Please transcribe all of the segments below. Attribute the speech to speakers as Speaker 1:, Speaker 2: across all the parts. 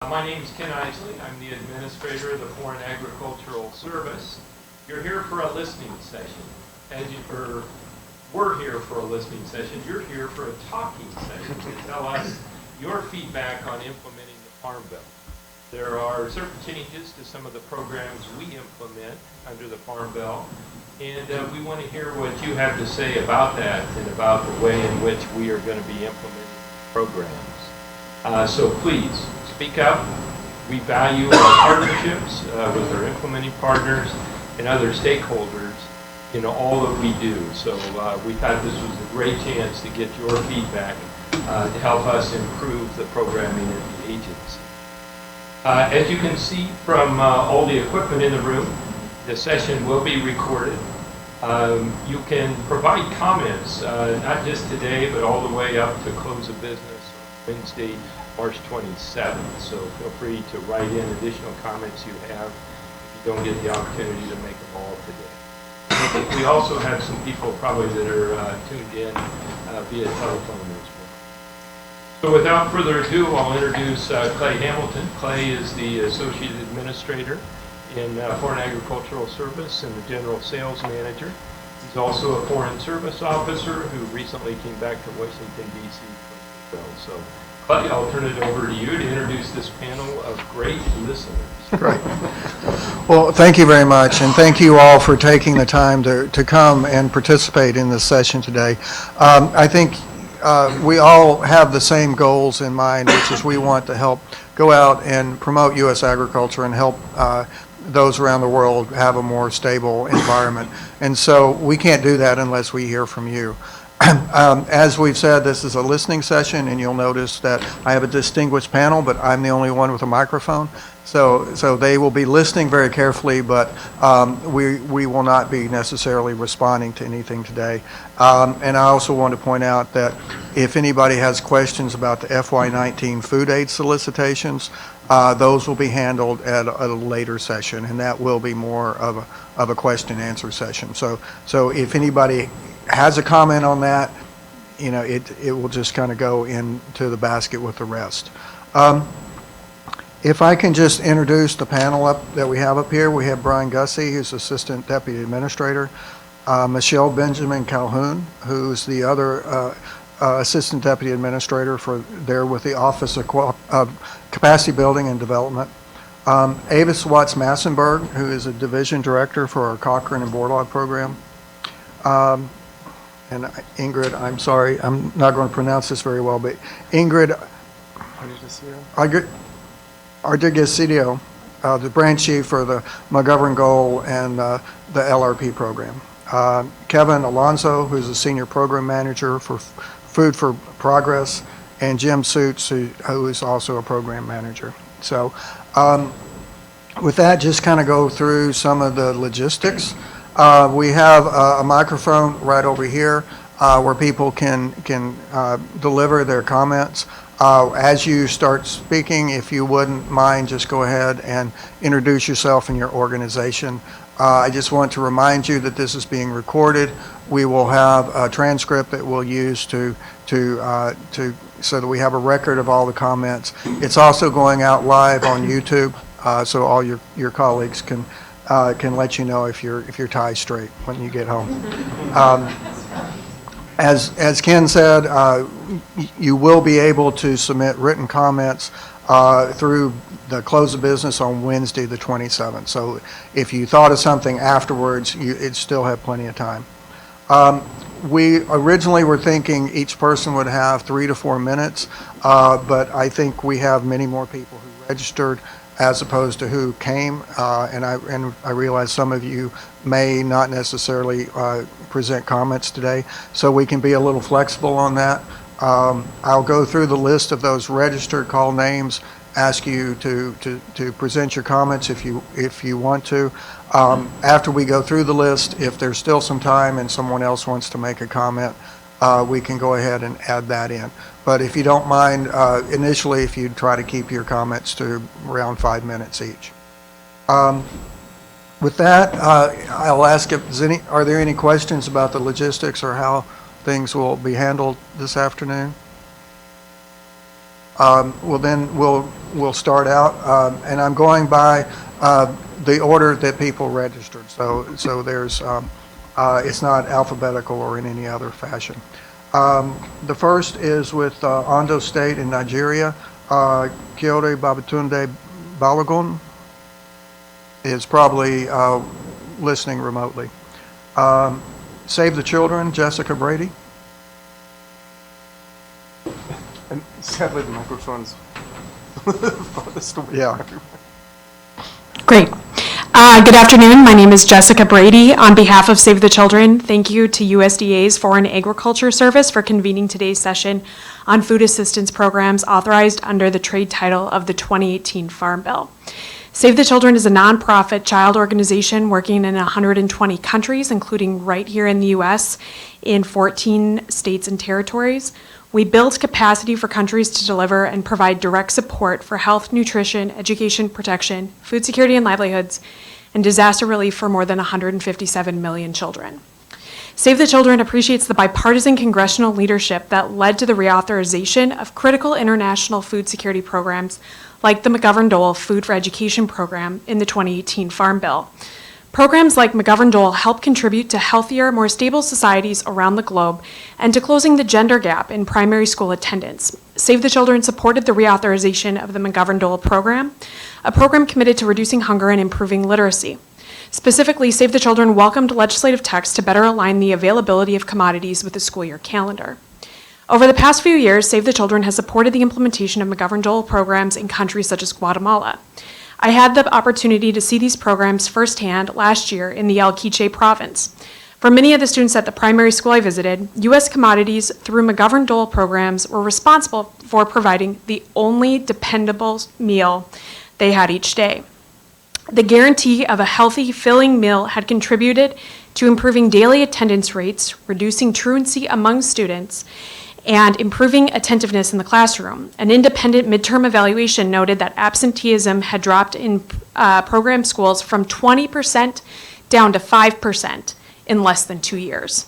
Speaker 1: My name is Ken Isley. I'm the administrator of the Foreign Agricultural Service. You're here for a listening session. We're here for a listening session. You're here for a talking session to tell us your feedback on implementing the Farm Bill. There are certain changes to some of the programs we implement under the Farm Bill, and we want to hear what you have to say about that and about the way in which we are going to be implementing programs. So please, speak up. We value our partnerships with our implementing partners and other stakeholders in all that we do. So we thought this was a great chance to get your feedback to help us improve the programming of the agency. As you can see from all the equipment in the room, the session will be recorded. You can provide comments, not just today, but all the way up to close of business on Wednesday, March 27th. So feel free to write in additional comments you have if you don't get the opportunity to make them all today. I think we also have some people probably that are tuned in via telephone as well. So without further ado, I'll introduce Clay Hamilton. Clay is the Associate Administrator in Foreign Agricultural Service and the General Sales Manager. He's also a Foreign Service Officer who recently came back to Washington, D.C. for the bill. So Clay, I'll turn it over to you to introduce this panel of great listeners.
Speaker 2: Great. Well, thank you very much, and thank you all for taking the time to come and participate in this session today. I think we all have the same goals in mind, which is we want to help go out and promote U.S. agriculture and help those around the world have a more stable environment. And so we can't do that unless we hear from you. As we've said, this is a listening session, and you'll notice that I have a distinguished panel, but I'm the only one with a microphone. So they will be listening very carefully, but we will not be necessarily responding to anything today. And I also want to point out that if anybody has questions about the FY19 food aid solicitations, those will be handled at a later session, and that will be more of a question and answer session. So if anybody has a comment on that, you know, it will just kind of go into the basket with the rest. If I can just introduce the panel that we have up here, we have Brian Gussey, who's Assistant Deputy Administrator, Michelle Benjamin Calhoun, who's the other Assistant Deputy Administrator there with the Office of Capacity Building and Development, Avis Watts Massenberg, who is a Division Director for our Cochrane and Borlaug program, and Ingrid, I'm sorry, I'm not going to pronounce this very well, but Ingrid Ardigasidio, the branch chief for the McGovern Goal and the LRP program. Kevin Alonso, who's a senior program manager for Food for Progress, and Jim Suits, who is also a program manager. So with that, just kind of go through some of the logistics. We have a microphone right over here where people can deliver their comments. As you start speaking, if you wouldn't mind, just go ahead and introduce yourself and your organization. I just want to remind you that this is being recorded. We will have a transcript that we'll use so that we have a record of all the comments. It's also going out live on YouTube, so all your colleagues can let you know if your tie's straight when you get home. As Ken said, you will be able to submit written comments through the close of business on Wednesday the 27th. So if you thought of something afterwards, you'd still have plenty of time. We originally were thinking each person would have 3 to 4 minutes, but I think we have many more people who registered as opposed to who came, and I realize some of you may not necessarily present comments today, so we can be a little flexible on that. I'll go through the list of those registered call names, ask you to present your comments if you want to. After we go through the list, if there's still some time and someone else wants to make a comment, we can go ahead and add that in. But if you don't mind, initially, if you'd try to keep your comments to around 5 minutes each. With that, I'll ask are there any questions about the logistics or how things will be handled this afternoon? Well, then we'll start out, and I'm going by the order that people registered. So there's it's not alphabetical or in any other fashion. The first is with Ondo State in Nigeria. Kyoto Babatunde Balogun is probably listening remotely. Save the Children, Jessica Brady.
Speaker 3: And sadly, the microphone's farthest away.
Speaker 2: Yeah.
Speaker 4: Great. Good afternoon. My name is Jessica Brady. On behalf of Save the Children, thank you to USDA's Foreign Agriculture Service for convening today's session on food assistance programs authorized under the trade title of the 2018 Farm Bill. Save the Children is a nonprofit child organization working in 120 countries, including right here in the U.S., in 14 states and territories. We build capacity for countries to deliver and provide direct support for health, nutrition, education, protection, food security and livelihoods, and disaster relief for more than 157 million children. Save the Children appreciates the bipartisan congressional leadership that led to the reauthorization of critical international food security programs like the McGovern-Dole Food for Education program in the 2018 Farm Bill. Programs like McGovern-Dole help contribute to healthier, more stable societies around the globe and to closing the gender gap in primary school attendance. Save the Children supported the reauthorization of the McGovern-Dole program, a program committed to reducing hunger and improving literacy. Specifically, Save the Children welcomed legislative text to better align the availability of commodities with the school year calendar. Over the past few years, Save the Children has supported the implementation of McGovern-Dole programs in countries such as Guatemala. I had the opportunity to see these programs firsthand last year in the El Quiche province. For many of the students at the primary school I visited, U.S. commodities through McGovern-Dole programs were responsible for providing the only dependable meal they had each day. The guarantee of a healthy, filling meal had contributed to improving daily attendance rates, reducing truancy among students, and improving attentiveness in the classroom. An independent midterm evaluation noted that absenteeism had dropped in program schools from 20% down to 5% in less than 2 years.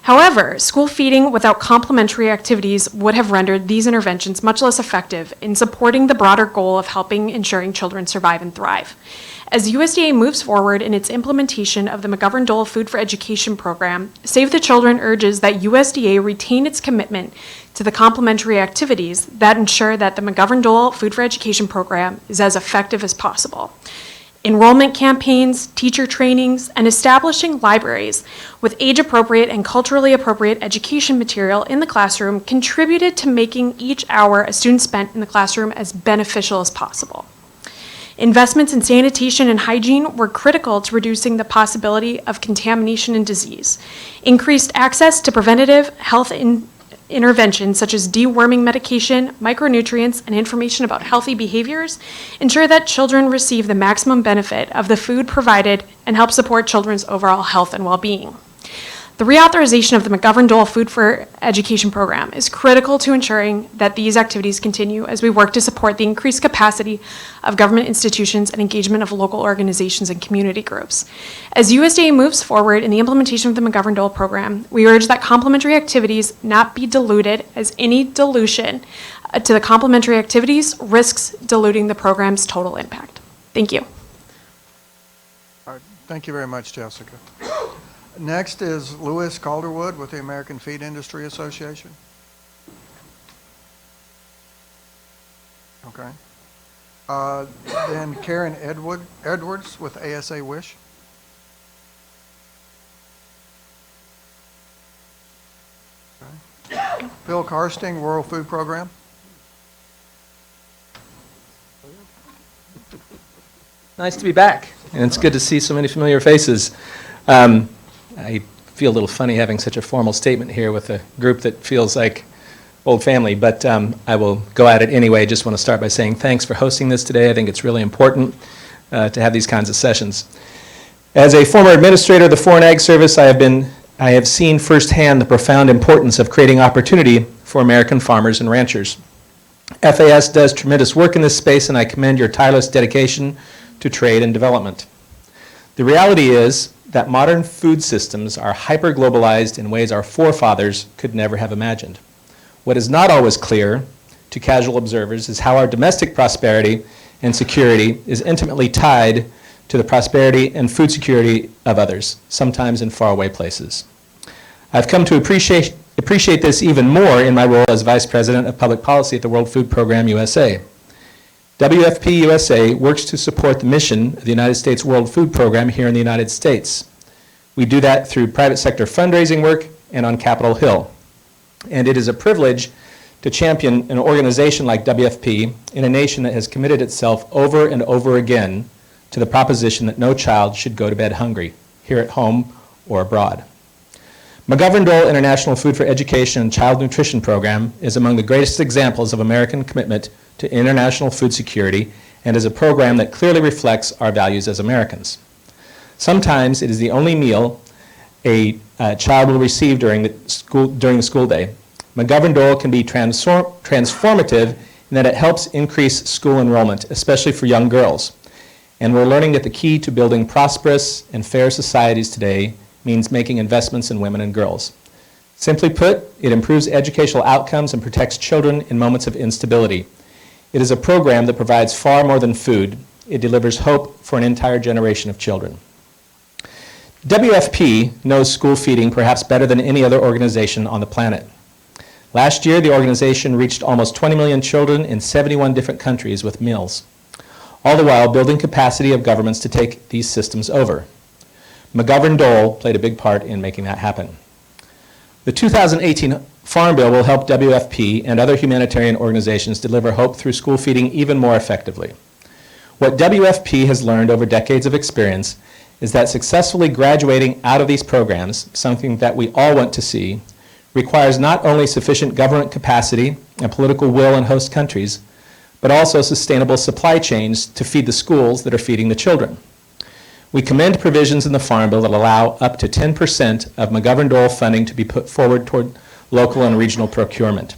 Speaker 4: However, school feeding without complementary activities would have rendered these interventions much less effective in supporting the broader goal of helping ensuring children survive and thrive. As USDA moves forward in its implementation of the McGovern-Dole Food for Education program, Save the Children urges that USDA retain its commitment to the complementary activities that ensure that the McGovern-Dole Food for Education program is as effective as possible. Enrollment campaigns, teacher trainings, and establishing libraries with age-appropriate and culturally appropriate education material in the classroom contributed to making each hour a student spent in the classroom as beneficial as possible. Investments in sanitation and hygiene were critical to reducing the possibility of contamination and disease. Increased access to preventative health interventions such as deworming medication, micronutrients, and information about healthy behaviors ensure that children receive the maximum benefit of the food provided and help support children's overall health and well-being. The reauthorization of the McGovern-Dole Food for Education program is critical to ensuring that these activities continue as we work to support the increased capacity of government institutions and engagement of local organizations and community groups. As USDA moves forward in the implementation of the McGovern-Dole program, we urge that complementary activities not be diluted, as any dilution to the complementary activities risks diluting the program's total impact. Thank you.
Speaker 2: All right. Thank you very much, Jessica. Next is Louis Calderwood with the American Feed Industry Association. Okay. Then Karen Edwards with ASA Wish. Okay. Phil Karsting, Rural Food Program.
Speaker 5: Nice to be back, and it's good to see so many familiar faces. I feel a little funny having such a formal statement here with a group that feels like old family, but I will go at it anyway. Just want to start by saying thanks for hosting this today. I think it's really important to have these kinds of sessions. As a former administrator of the Foreign Ag Service, I have seen firsthand the profound importance of creating opportunity for American farmers and ranchers. FAS does tremendous work in this space, and I commend your tireless dedication to trade and development. The reality is that modern food systems are hyper-globalized in ways our forefathers could never have imagined. What is not always clear to casual observers is how our domestic prosperity and security is intimately tied to the prosperity and food security of others, sometimes in faraway places. I've come to appreciate this even more in my role as Vice President of Public Policy at the World Food Program USA. WFP USA works to support the mission of the United States World Food Program here in the United States. We do that through private sector fundraising work and on Capitol Hill. And it is a privilege to champion an organization like WFP in a nation that has committed itself over and over again to the proposition that no child should go to bed hungry, here at home or abroad. McGovern-Dole International Food for Education and Child Nutrition Program is among the greatest examples of American commitment to international food security and is a program that clearly reflects our values as Americans. Sometimes it is the only meal a child will receive during the school day. McGovern-Dole can be transformative in that it helps increase school enrollment, especially for young girls. And we're learning that the key to building prosperous and fair societies today means making investments in women and girls. Simply put, it improves educational outcomes and protects children in moments of instability. It is a program that provides far more than food. It delivers hope for an entire generation of children. WFP knows school feeding perhaps better than any other organization on the planet. Last year, the organization reached almost 20 million children in 71 different countries with meals, all the while building capacity of governments to take these systems over. McGovern-Dole played a big part in making that happen. The 2018 Farm Bill will help WFP and other humanitarian organizations deliver hope through school feeding even more effectively. What WFP has learned over decades of experience is that successfully graduating out of these programs, something that we all want to see, requires not only sufficient government capacity and political will in host countries, but also sustainable supply chains to feed the schools that are feeding the children. We commend provisions in the Farm Bill that allow up to 10% of McGovern-Dole funding to be put forward toward local and regional procurement.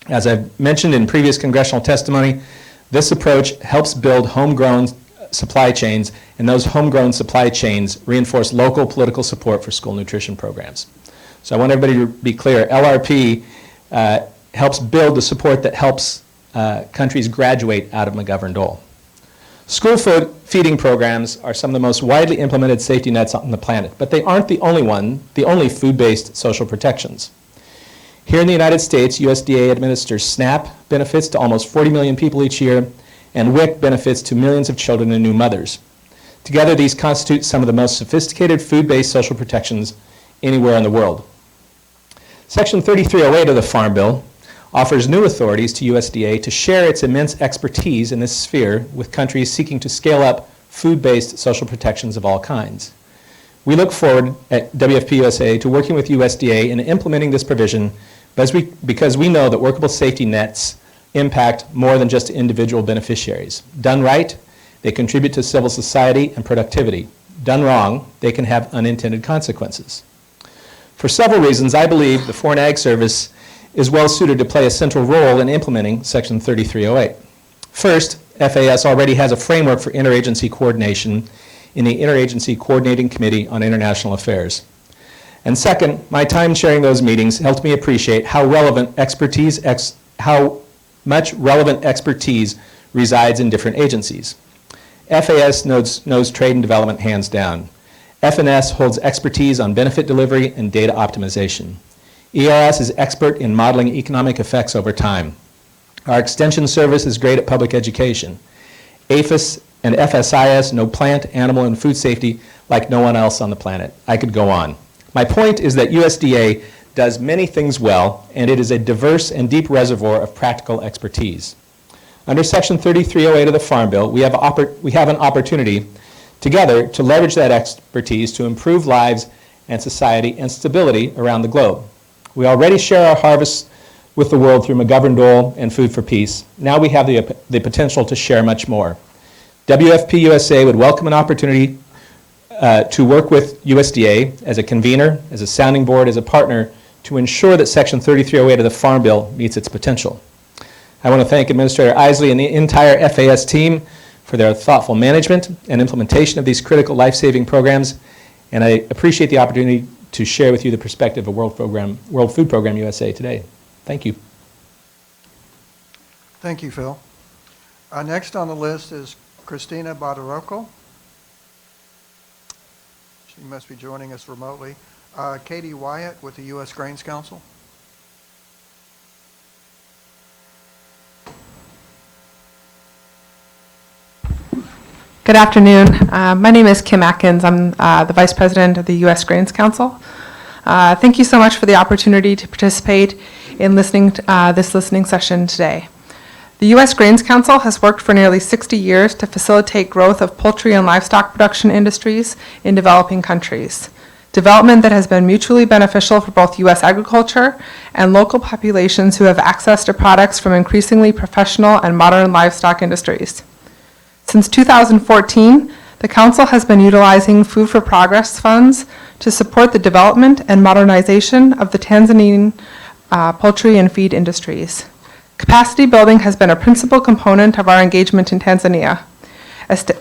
Speaker 5: As I've mentioned in previous congressional testimony, this approach helps build homegrown supply chains, and those homegrown supply chains reinforce local political support for school nutrition programs. So I want everybody to be clear, LRP helps build the support that helps countries graduate out of McGovern-Dole. School food feeding programs are some of the most widely implemented safety nets on the planet, but they aren't the only food-based social protections. Here in the United States, USDA administers SNAP benefits to almost 40 million people each year, and WIC benefits to millions of children and new mothers. Together, these constitute some of the most sophisticated food-based social protections anywhere in the world. Section 3308 of the Farm Bill offers new authorities to USDA to share its immense expertise in this sphere with countries seeking to scale up food-based social protections of all kinds. We look forward at WFP USA to working with USDA in implementing this provision because we know that workable safety nets impact more than just individual beneficiaries. Done right, they contribute to civil society and productivity. Done wrong, they can have unintended consequences. For several reasons, I believe the Foreign Ag Service is well suited to play a central role in implementing Section 3308. First, FAS already has a framework for interagency coordination in the Interagency Coordinating Committee on International Affairs. And second, my time chairing those meetings helped me appreciate how much relevant expertise resides in different agencies. FAS knows trade and development hands down. FNS holds expertise on benefit delivery and data optimization. ERS is expert in modeling economic effects over time. Our extension service is great at public education. APHIS and FSIS know plant, animal, and food safety like no one else on the planet. I could go on. My point is that USDA does many things well, and it is a diverse and deep reservoir of practical expertise. Under Section 3308 of the Farm Bill, we have an opportunity together to leverage that expertise to improve lives and society and stability around the globe. We already share our harvests with the world through McGovern-Dole and Food for Peace. Now we have the potential to share much more. WFP USA would welcome an opportunity to work with USDA as a convener, as a sounding board, as a partner to ensure that Section 3308 of the Farm Bill meets its potential. I want to thank Administrator Isley and the entire FAS team for their thoughtful management and implementation of these critical life-saving programs, and I appreciate the opportunity to share with you the perspective of World Food Program USA today. Thank you.
Speaker 2: Thank you, Phil. Next on the list is Christina Badaroko. She must be joining us remotely. Katie Wyatt with the U.S. Grains Council.
Speaker 6: Good afternoon. My name is Kim Atkins. I'm the Vice President of the U.S. Grains Council. Thank you so much for the opportunity to participate in listening to, this listening session today. The U.S. Grains Council has worked for nearly 60 years to facilitate growth of poultry and livestock production industries in developing countries. Development that has been mutually beneficial for both U.S. agriculture and local populations who have access to products from increasingly professional and modern livestock industries. Since 2014, the Council has been utilizing Food for Progress funds to support the development and modernization of the Tanzanian poultry and feed industries. Capacity building has been a principal component of our engagement in Tanzania,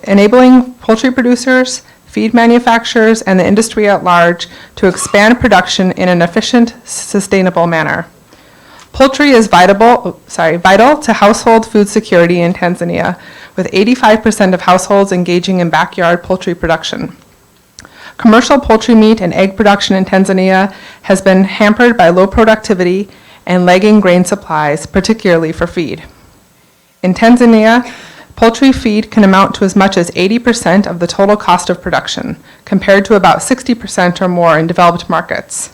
Speaker 6: enabling poultry producers, feed manufacturers, and the industry at large to expand production in an efficient, sustainable manner. Poultry is vital to household food security in Tanzania, with 85% of households engaging in backyard poultry production. Commercial poultry meat and egg production in Tanzania has been hampered by low productivity and lagging grain supplies, particularly for feed. In Tanzania, poultry feed can amount to as much as 80% of the total cost of production, compared to about 60% or more in developed markets.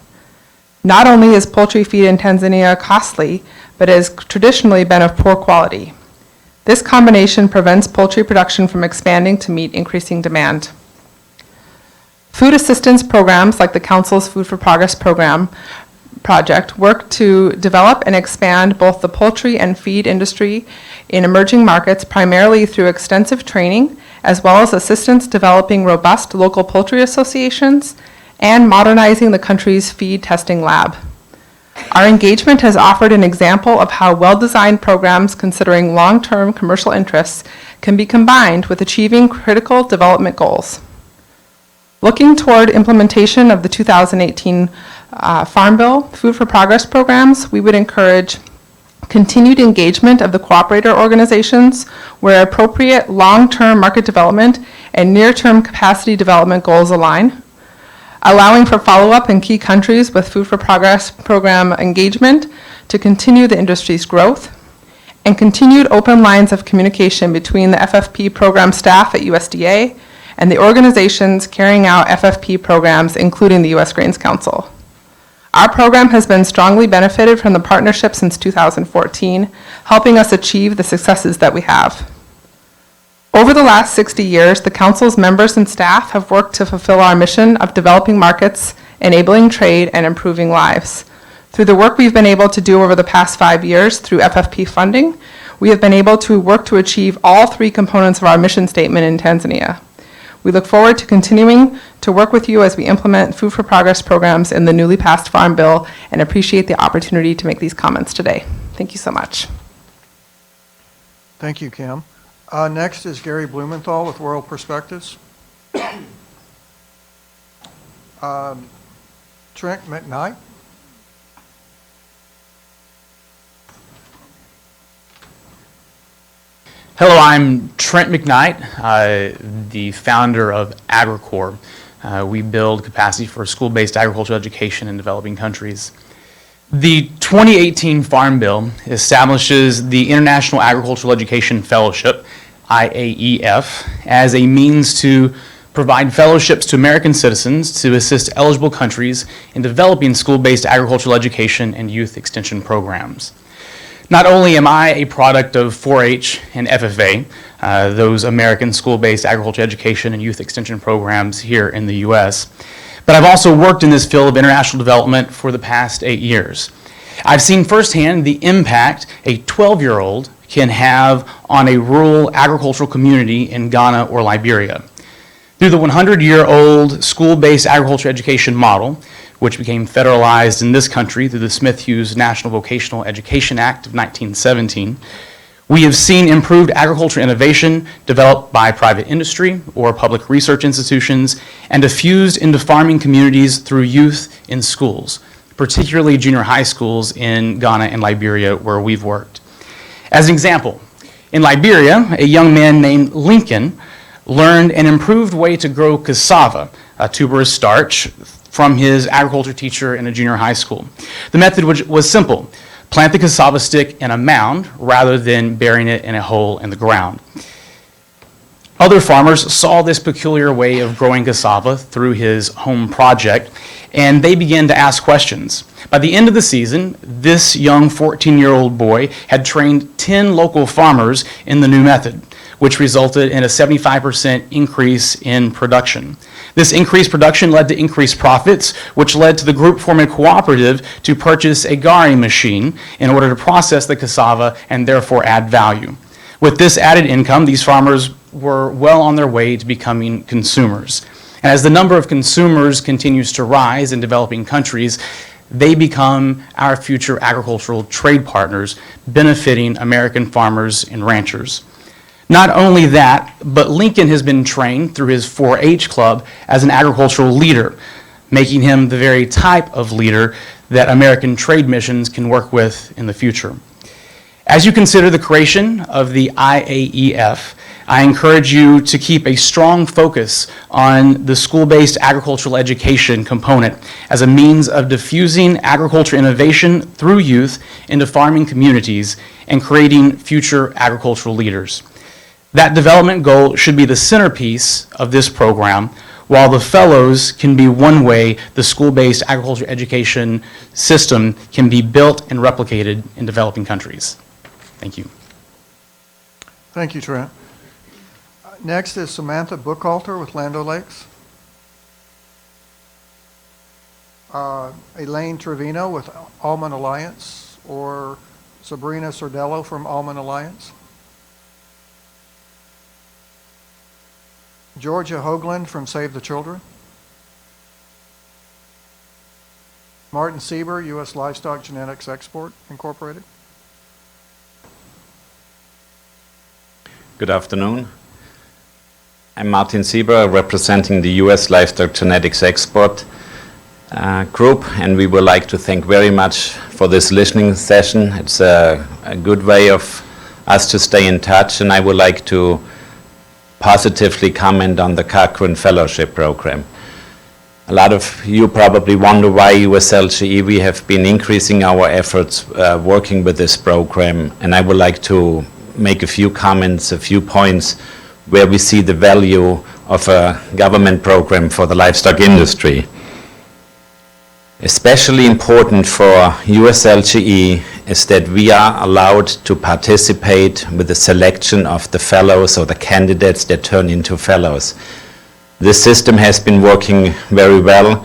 Speaker 6: Not only is poultry feed in Tanzania costly, but it has traditionally been of poor quality. This combination prevents poultry production from expanding to meet increasing demand. Food assistance programs like the Council's Food for Progress project work to develop and expand both the poultry and feed industry in emerging markets, primarily through extensive training, as well as assistance developing robust local poultry associations and modernizing the country's feed testing lab. Our engagement has offered an example of how well-designed programs considering long-term commercial interests can be combined with achieving critical development goals. Looking toward implementation of the 2018 Farm Bill Food for Progress programs, we would encourage continued engagement of the cooperator organizations where appropriate long-term market development and near-term capacity development goals align, allowing for follow-up in key countries with Food for Progress program engagement to continue the industry's growth, and continued open lines of communication between the FFP program staff at USDA and the organizations carrying out FFP programs, including the U.S. Grains Council. Our program has been strongly benefited from the partnership since 2014, helping us achieve the successes that we have. Over the last 60 years, the Council's members and staff have worked to fulfill our mission of developing markets, enabling trade, and improving lives. Through the work we've been able to do over the past 5 years through FFP funding, we have been able to work to achieve all 3 components of our mission statement in Tanzania. We look forward to continuing to work with you as we implement Food for Progress programs in the newly passed Farm Bill and appreciate the opportunity to make these comments today. Thank you so much.
Speaker 2: Thank you, Kim. Next is Gary Blumenthal with World Perspectives. Trent McKnight.
Speaker 7: Hello, I'm Trent McKnight, the founder of AgriCorps. We build capacity for school-based agricultural education in developing countries. The 2018 Farm Bill establishes the International Agricultural Education Fellowship, IAEF, as a means to provide fellowships to American citizens to assist eligible countries in developing school-based agricultural education and youth extension programs. Not only am I a product of 4-H and FFA, those American school-based agriculture education and youth extension programs here in the U.S., but I've also worked in this field of international development for the past 8 years. I've seen firsthand the impact a 12-year-old can have on a rural agricultural community in Ghana or Liberia. Through the 100-year-old school-based agriculture education model, which became federalized in this country through the Smith-Hughes National Vocational Education Act of 1917, we have seen improved agriculture innovation developed by private industry or public research institutions and diffused into farming communities through youth in schools, particularly junior high schools in Ghana and Liberia where we've worked. As an example, in Liberia, a young man named Lincoln learned an improved way to grow cassava, a tuberous starch, from his agriculture teacher in a junior high school. The method was simple: plant the cassava stick in a mound rather than burying it in a hole in the ground. Other farmers saw this peculiar way of growing cassava through his home project, and they began to ask questions. By the end of the season, this young 14-year-old boy had trained 10 local farmers in the new method, which resulted in a 75% increase in production. This increased production led to increased profits, which led to the group forming a cooperative to purchase a gari machine in order to process the cassava and therefore add value. With this added income, these farmers were well on their way to becoming consumers. And as the number of consumers continues to rise in developing countries, they become our future agricultural trade partners, benefiting American farmers and ranchers. Not only that, but Lincoln has been trained through his 4-H club as an agricultural leader, making him the very type of leader that American trade missions can work with in the future. As you consider the creation of the IAEF, I encourage you to keep a strong focus on the school-based agricultural education component as a means of diffusing agriculture innovation through youth into farming communities and creating future agricultural leaders. That development goal should be the centerpiece of this program, while the fellows can be one way the school-based agriculture education system can be built and replicated in developing countries. Thank you.
Speaker 2: Thank you, Trent. Next is Samantha Buchalter with Land O'Lakes. Elaine Trevino with Almond Alliance, or Sabrina Sordello from Almond Alliance. Georgia Hoagland from Save the Children. Martin Sieber, U.S. Livestock Genetics Export Incorporated.
Speaker 8: Good afternoon. I'm Martin Sieber, representing the U.S. Livestock Genetics Export Group, and we would like to thank very much for this listening session. It's a good way of us to stay in touch, and I would like to positively comment on the Cochrane Fellowship Program. A lot of you probably wonder why USLGE, we have been increasing our efforts working with this program, and I would like to make a few comments, a few points where we see the value of a government program for the livestock industry. Especially important for USLGE is that we are allowed to participate with the selection of the fellows or the candidates that turn into fellows. This system has been working very well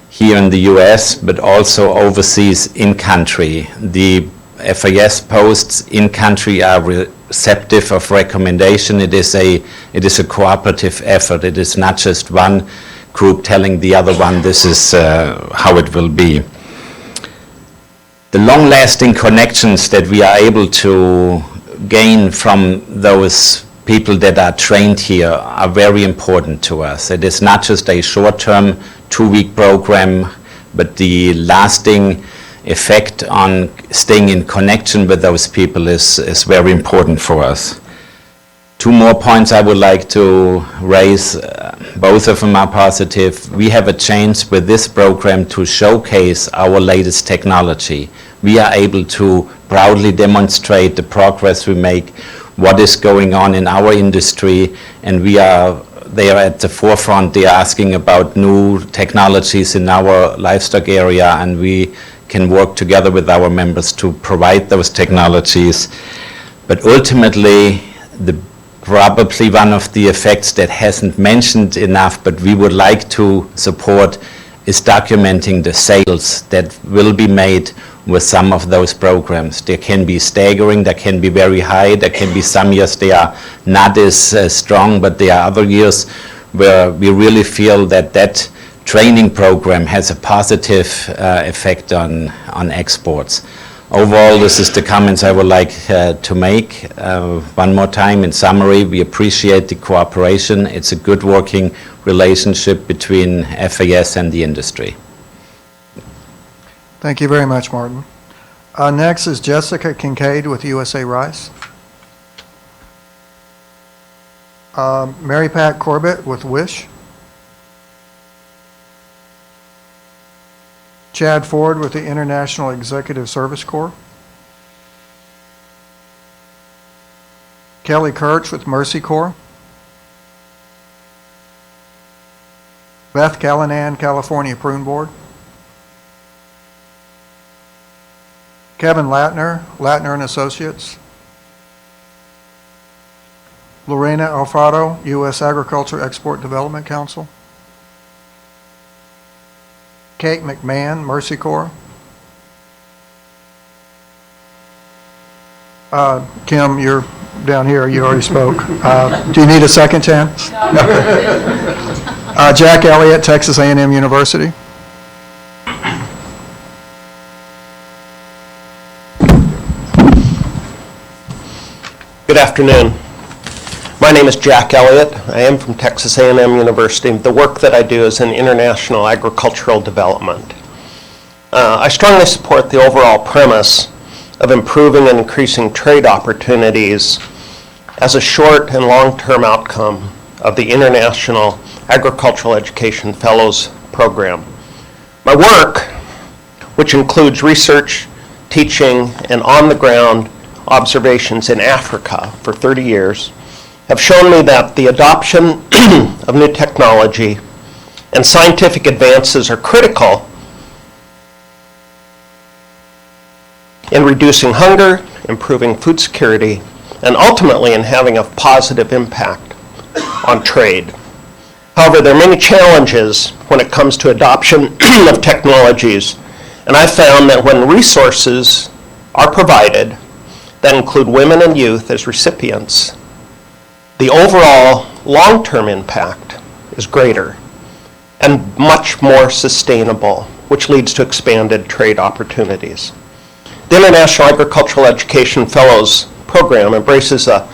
Speaker 8: here in the US, but also overseas in country. The FAS posts in country are receptive of recommendation. It is a cooperative effort. It is not just one group telling the other one this is how it will be. The long-lasting connections that we are able to gain from those people that are trained here are very important to us. It is not just a short-term 2-week program, but the lasting effect on staying in connection with those people is very important for us. 2 more points I would like to raise. Both of them are positive. We have a chance with this program to showcase our latest technology. We are able to proudly demonstrate the progress we make, what is going on in our industry, and they are at the forefront. They are asking about new technologies in our livestock area, and we can work together with our members to provide those technologies. But ultimately, probably one of the effects that hasn't mentioned enough, but we would like to support, is documenting the sales that will be made with some of those programs. They can be staggering, they can be very high, there can be some years they are not as strong, but there are other years where we really feel that training program has a positive effect on exports. Overall, this is the comments I would like to make. One more time, in summary, we appreciate the cooperation. It's a good working relationship between FAS and the industry.
Speaker 2: Thank you very much, Martin. Next is Jessica Kincaid with USA Rice. Mary Pat Corbett with Wish. Chad Ford with the International Executive Service Corps. Kelly Kirch with Mercy Corps. Beth Callanan, California Prune Board. Kevin Latner, Latner and Associates. Lorena Alfaro, U.S. Agriculture Export Development Council. Kate McMahon, Mercy Corps. Kim, you're down here. You already spoke. Do you need a second chance? Jack Elliott, Texas A&M University.
Speaker 9: Good afternoon. My name is Jack Elliott. I am from Texas A&M University. The work that I do is in international agricultural development. I strongly support the overall premise of improving and increasing trade opportunities as a short and long-term outcome of the International Agricultural Education Fellows Program. My work, which includes research, teaching, and on-the-ground observations in Africa for 30 years, have shown me that the adoption of new technology and scientific advances are critical in reducing hunger, improving food security, and ultimately in having a positive impact on trade. However, there are many challenges when it comes to adoption of technologies, and I found that when resources are provided that include women and youth as recipients, the overall long-term impact is greater and much more sustainable, which leads to expanded trade opportunities. The International Agricultural Education Fellows Program embraces a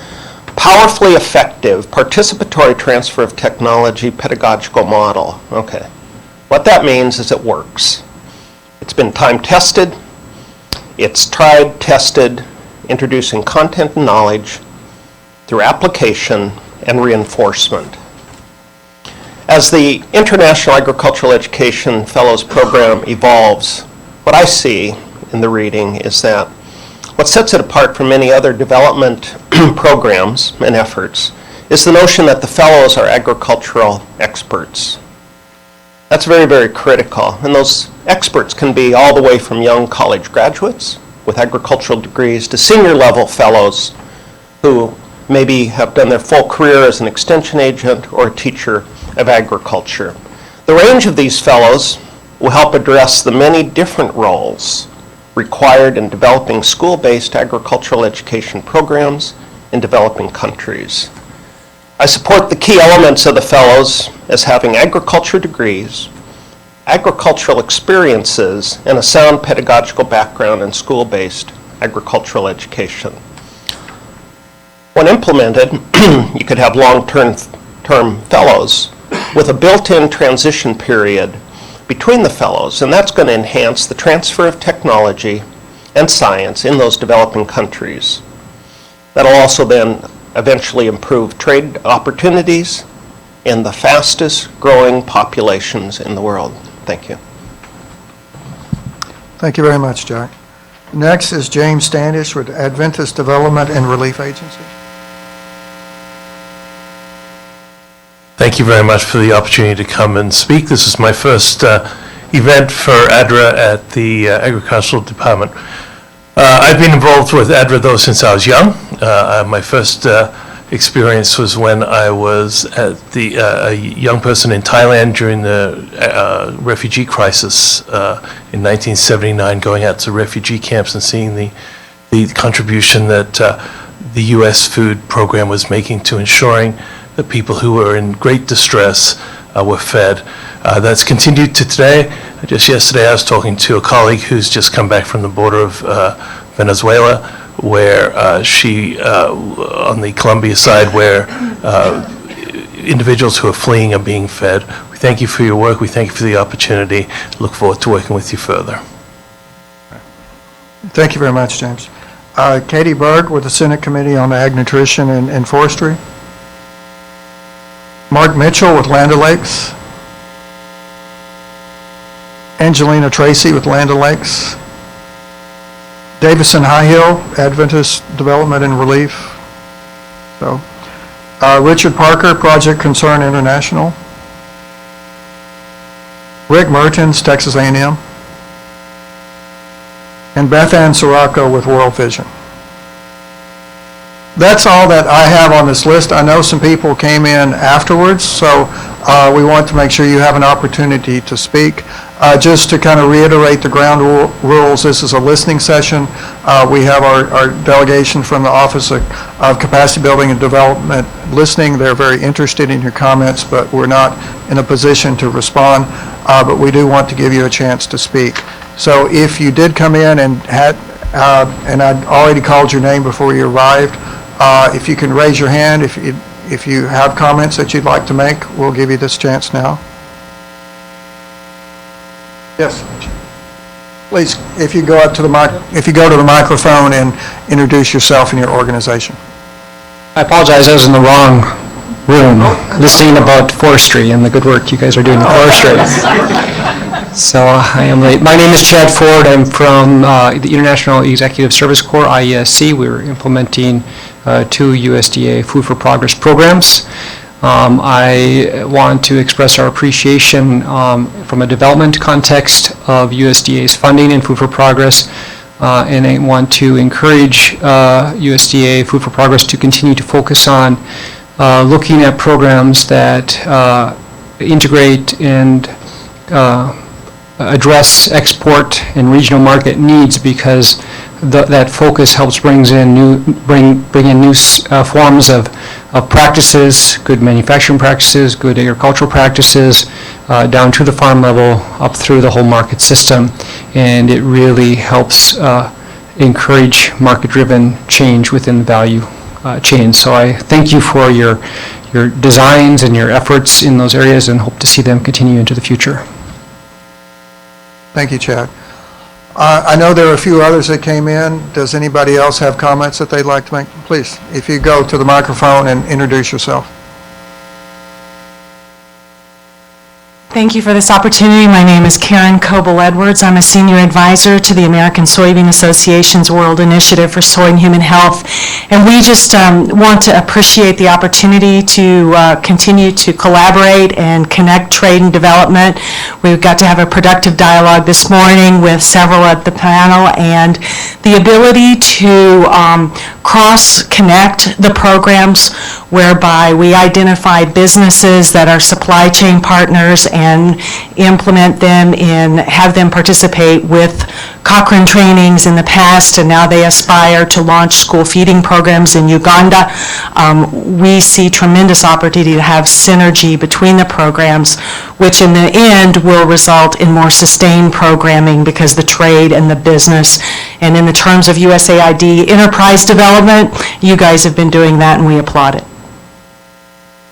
Speaker 9: powerfully effective participatory transfer of technology pedagogical model. Okay. What that means is it works. It's been time-tested. It's tried, tested, introducing content and knowledge through application and reinforcement. As the International Agricultural Education Fellows Program evolves, what I see in the reading is that what sets it apart from many other development programs and efforts is the notion that the fellows are agricultural experts. That's very, very critical. And those experts can be all the way from young college graduates with agricultural degrees to senior level fellows who maybe have done their full career as an extension agent or a teacher of agriculture. The range of these fellows will help address the many different roles required in developing school-based agricultural education programs in developing countries. I support the key elements of the fellows as having agriculture degrees, agricultural experiences, and a sound pedagogical background in school-based agricultural education. When implemented, you could have long-term fellows with a built-in transition period between the fellows, and that's going to enhance the transfer of technology and science in those developing countries. That'll also then eventually improve trade opportunities in the fastest growing populations in the world. Thank you.
Speaker 2: Thank you very much, Jack. Next is James Standish with Adventist Development and Relief Agency.
Speaker 10: Thank you very much for the opportunity to come and speak. This is my first event for ADRA at the Agricultural Department. I've been involved with ADRA, though, since I was young. My first experience was when I was a young person in Thailand during the refugee crisis in 1979, going out to refugee camps and seeing the contribution that the U.S. food program was making to ensuring that people who were in great distress were fed. That's continued to today. Just yesterday I was talking to a colleague who's just come back from the border of Venezuela, where she, on the Colombia side, where individuals who are fleeing are being fed. We thank you for your work. We thank you for the opportunity. Look forward to working with you further.
Speaker 2: Thank you very much, James. Katie Berg with the Senate Committee on Ag Nutrition and Forestry. Mark Mitchell with Land O'Lakes. Angelina Tracy with Land O'Lakes. Davison Highhill, Adventist Development and Relief. So, Richard Parker, Project Concern International. Rick Mertens, Texas A&M. And Beth Ann Sirocco with World Vision. That's all that I have on this list. I know some people came in afterwards, so we want to make sure you have an opportunity to speak. Just to kind of reiterate the ground rules, this is a listening session. We have our delegation from the Office of Capacity Building and Development listening. They're very interested in your comments, but we're not in a position to respond. But we do want to give you a chance to speak. So if you did come in and had, and I'd already called your name before you arrived, if you can raise your hand, if you have comments that you'd like to make, we'll give you this chance now. Yes. Please, if you go to the microphone and introduce yourself and your organization.
Speaker 11: I apologize, I was in the wrong room listening about forestry and the good work you guys are doing in forestry. So I am late. My name is Chad Ford. I'm from the International Executive Service Corps, IESC. We're implementing 2 USDA Food for Progress programs. I want to express our appreciation from a development context of USDA's funding and Food for Progress, and I want to encourage USDA Food for Progress to continue to focus on looking at programs that integrate and address export and regional market needs, because that focus helps bring in new forms of practices, good manufacturing practices, good agricultural practices, down to the farm level, up through the whole market system, and it really helps encourage market-driven change within the value chain. So I thank you for your designs and your efforts in those areas, and hope to see them continue into the future.
Speaker 2: Thank you, Chad. I know there are a few others that came in. Does anybody else have comments that they'd like to make? Please, if you go to the microphone and introduce yourself.
Speaker 12: Thank you for this opportunity. My name is Karen Coble-Edwards. I'm a senior advisor to the American Soybean Association's World Initiative for Soy and Human Health. And we just want to appreciate the opportunity to continue to collaborate and connect trade and development. We've got to have a productive dialogue this morning with several at the panel, and the ability to cross-connect the programs whereby we identify businesses that are supply chain partners and implement them and have them participate with Cochrane trainings in the past, and now they aspire to launch school feeding programs in Uganda. We see tremendous opportunity to have synergy between the programs, which in the end will result in more sustained programming, because the trade and the business, and in the terms of USAID enterprise development, you guys have been doing that and we applaud it.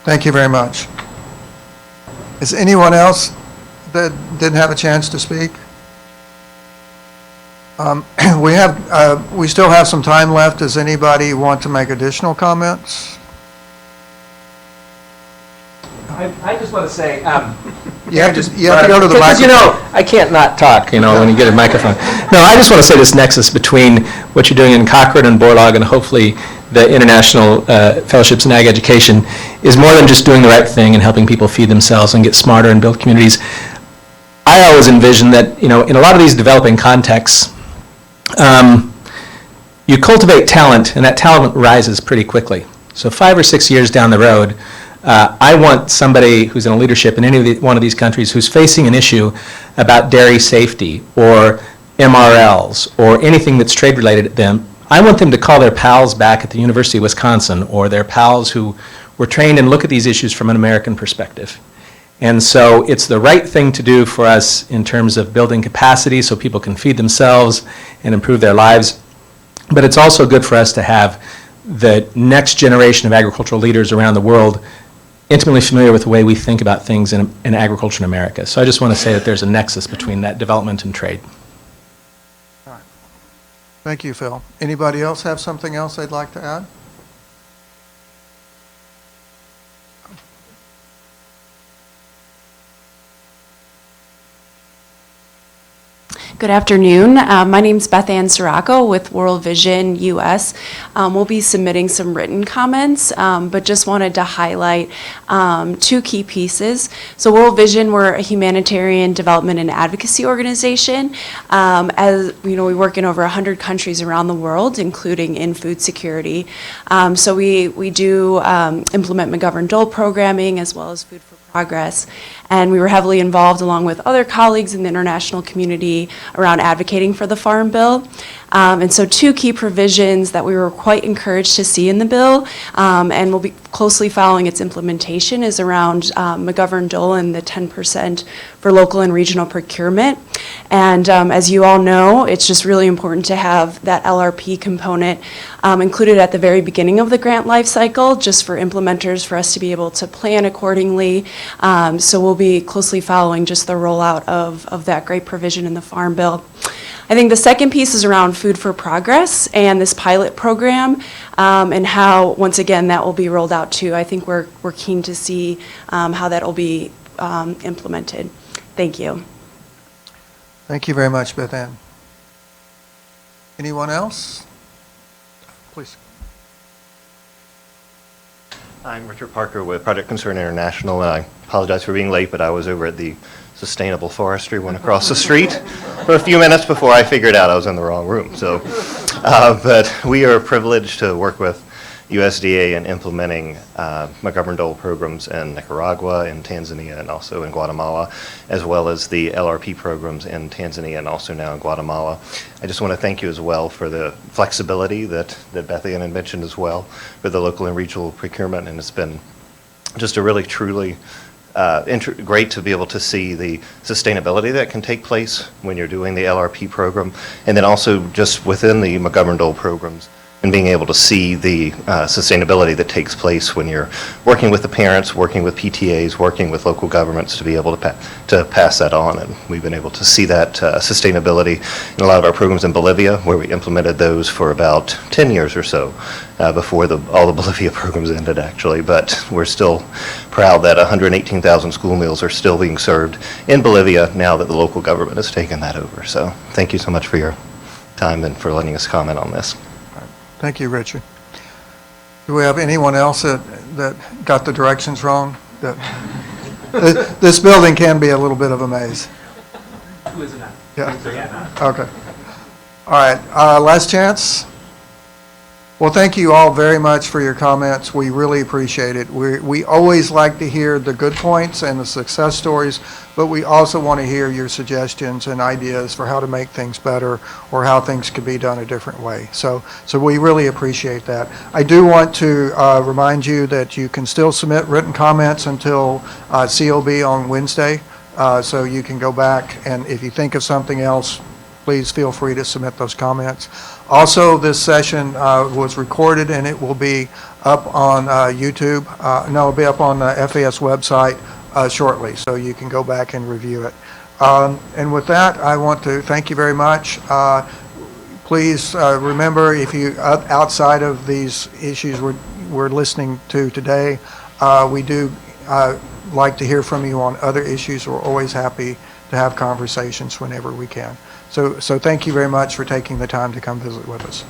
Speaker 2: Thank you very much. Is anyone else that didn't have a chance to speak? We still have some time left. Does anybody want to make additional comments?
Speaker 5: I just want to say,
Speaker 2: You have to go to the
Speaker 5: because,
Speaker 2: microphone.
Speaker 5: I can't not talk, when you get a microphone. No, I just want to say this nexus between what you're doing in Cochrane and Borlaug, and hopefully the International Fellowships in Ag Education, is more than just doing the right thing and helping people feed themselves and get smarter and build communities. I always envision that, in a lot of these developing contexts, you cultivate talent, and that talent rises pretty quickly. So 5 or 6 years down the road, I want somebody who's in leadership in any one of these countries who's facing an issue about dairy safety or MRLs or anything that's trade related to them. I want them to call their pals back at the University of Wisconsin, or their pals who were trained and look at these issues from an American perspective. And so it's the right thing to do for us in terms of building capacity so people can feed themselves and improve their lives. But it's also good for us to have the next generation of agricultural leaders around the world intimately familiar with the way we think about things in agriculture in America. So I just want to say that there's a nexus between that development and trade.
Speaker 2: Thank you, Phil. Anybody else have something else they'd like to add?
Speaker 13: Good afternoon. My name's Beth Ann Sirocco with World Vision US. We'll be submitting some written comments, but just wanted to highlight two key pieces. So World Vision, we're a humanitarian development and advocacy organization. As you know, we work in over 100 countries around the world, including in food security. So we do implement McGovern Dole programming as well as Food for Progress. And we were heavily involved along with other colleagues in the international community around advocating for the Farm Bill. And so two key provisions that we were quite encouraged to see in the bill, and we'll be closely following its implementation, is around McGovern Dole and the 10% for local and regional procurement. And as you all know, it's just really important to have that LRP component included at the very beginning of the grant life cycle, just for implementers, for us to be able to plan accordingly. So we'll be closely following just the rollout of that great provision in the Farm Bill. I think the second piece is around Food for Progress and this pilot program, and how, once again, that will be rolled out too. I think we're keen to see how that will be implemented. Thank you.
Speaker 2: Thank you very much, Beth Ann. Anyone else? Please.
Speaker 14: I'm Richard Parker with Project Concern International, and I apologize for being late, but I was over at the Sustainable Forestry one across the street for a few minutes before I figured out I was in the wrong room. So, but we are privileged to work with USDA in implementing McGovern Dole programs in Nicaragua, in Tanzania, and also in Guatemala, as well as the LRP programs in Tanzania and also now in Guatemala. I just want to thank you as well for the flexibility that Beth Ann had mentioned as well for the local and regional procurement, and it's been just a really truly great to be able to see the sustainability that can take place when you're doing the LRP program, and then also just within the McGovern Dole programs, and being able to see the sustainability that takes place when you're working with the parents, working with PTAs, working with local governments to be able to pass that on. And we've been able to see that sustainability in a lot of our programs in Bolivia, where we implemented those for about 10 years or so before all the Bolivia programs ended, actually. But we're still proud that 118,000 school meals are still being served in Bolivia now that the local government has taken that over. So thank you so much for your time and for letting us comment on this.
Speaker 2: Thank you, Richard. Do we have anyone else that got the directions wrong? This building can be a little bit of a maze.
Speaker 5: Who is it now?
Speaker 2: Yeah. Okay. All right. Last chance. Well, thank you all very much for your comments. We really appreciate it. We always like to hear the good points and the success stories, but we also want to hear your suggestions and ideas for how to make things better or how things could be done a different way. So we really appreciate that. I do want to remind you that you can still submit written comments until COB on Wednesday, so you can go back, and if you think of something else, please feel free to submit those comments. Also, this session was recorded, and it will be up on YouTube. No, it'll be up on the FAS website shortly, so you can go back and review it. And with that, I want to thank you very much. Please remember, if you outside of these issues we're listening to today, we do like to hear from you on other issues. We're always happy to have conversations whenever we can. So thank you very much for taking the time to come visit with us.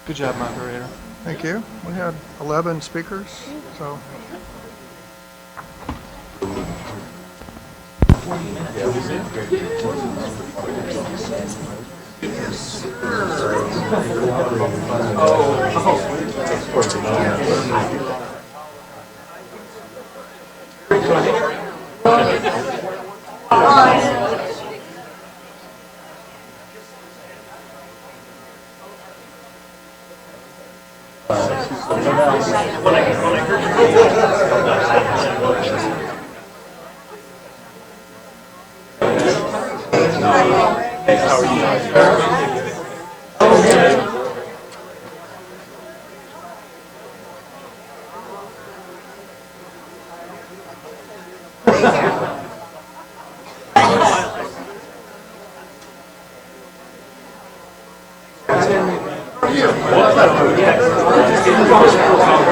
Speaker 3: Good job, moderator.
Speaker 2: Thank you. We had 11 speakers, so.
Speaker 1: Agricultural